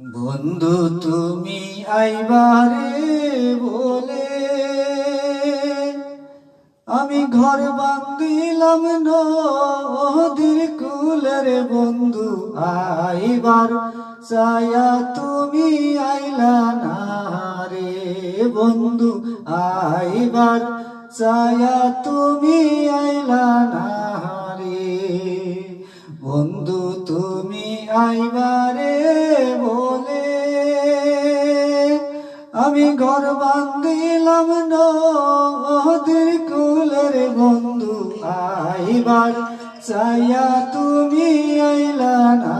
বন্ধু তুমি আইবারে বলে আমি ঘর বান্ধিলাম নদীর কুলের বন্ধু আইবার চায়া তুমি আইলা না রে বন্ধু আইবার চায়া তুমি আইলা না রে বন্ধু তুমি আইবারে বলে আমি ঘর বান্ধিলাম নদীর কুলের বন্ধু আইবার চাইয়া তুমি আইলা না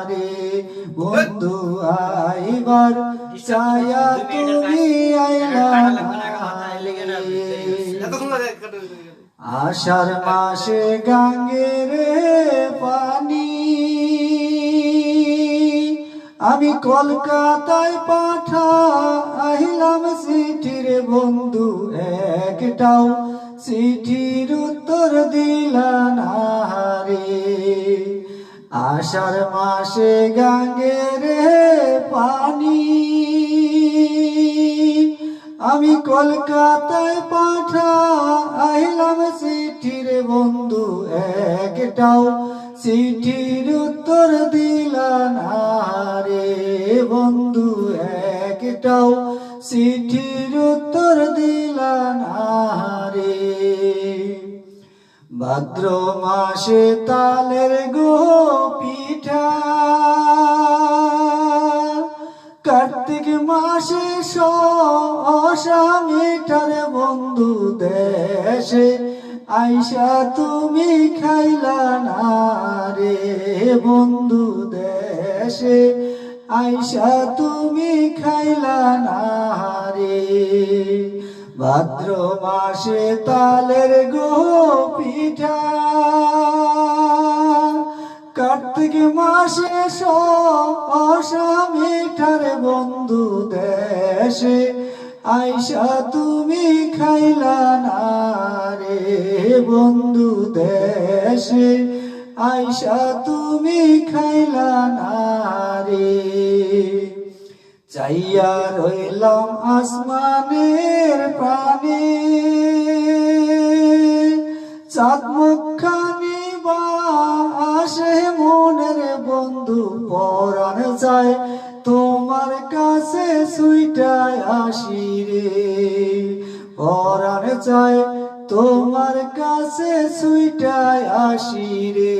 রে বন্ধু আইবার চাইয়া তুমি আইলা না আষাঢ় মাসে গাঙ্গের পানি আমি কলকাতায় পাঠাইলাম চিঠির বন্ধু একটাও চিঠির উত্তর দিলা না রে আষাঢ় মাসে গাঙ্গের পানি আমি কলকাতায় পাঠাইলাম চিঠির বন্ধু একটাও চিঠির উত্তর দিলা না রে বন্ধু একটাও চিঠির উত্তর দিলা না রে ভাদ্র মাসে তালের গো পিঠা কার্তিক মাসে শসা মিঠার বন্ধু দেশে আইসা তুমি খাইলা না রে বন্ধু দেশে আইসা তুমি খাইলা না রে ভাদ্র মাসে তালের গো পিঠা কার্তিক মাসে শসা মিঠার বন্ধু দেশে আইসা তুমি খাইলা না রে বন্ধু দেশে আইসা তুমি খাইলা না রে চাইয়া রইলাম আসমানের প্রাণে চাঁদ মুখখানি বাসে মনের বন্ধু পরাণ যায় তোমার কাছে সুইটায় আসি রে পরাণ যায় তোমার কাছে সুইটায় আসি রে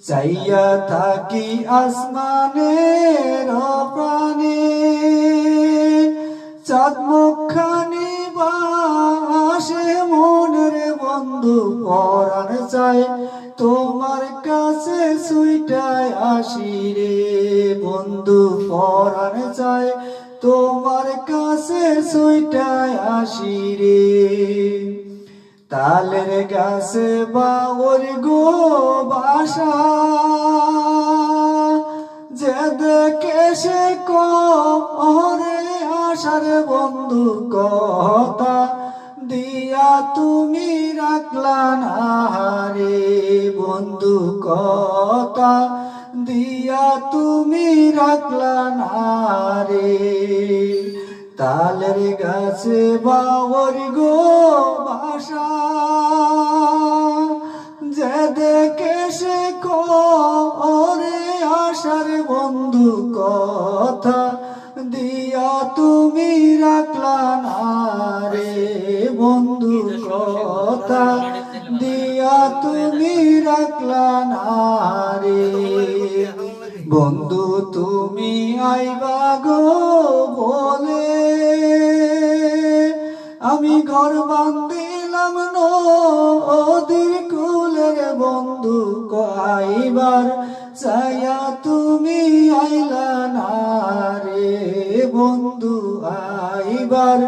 চাইয়া থাকি আসমানের প্রাণে চাঁদ মুখখানি বাসে মনের বন্ধু পরাণ যায় তোমার কাছে সুইটায় আসি রে বন্ধু পরাণ যায় তোমার কাছে সুইটায় আসি রে তালের গাছে বাওর গো বাসা যে দেখে সে করে আসার বন্ধু কথা দিয়া তুমি রাখলা না রে বন্ধু কথা দিয়া তুমি রাখলা না রে তালের গাছে বাওর গো বাসা যে দেখে সে করে আসার বন্ধু কথা দিয়া তুমি রাখলা না রে বন্ধু কথা দিয়া তুমি রাখলা না রে বন্ধু তুমি আইবা গো বলে আমি ঘর বান্ধিলাম নদীর কুলের বন্ধু আইবার চাইয়া তুমি আইলা না রে বন্ধু আইবার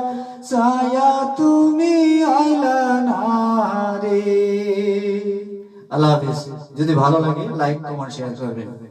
চাইয়া তুমি আইলা না রে আল্লাহ হাফেজ যদি ভালো লাগে লাইক কমেন্ট শেয়ার করবেন।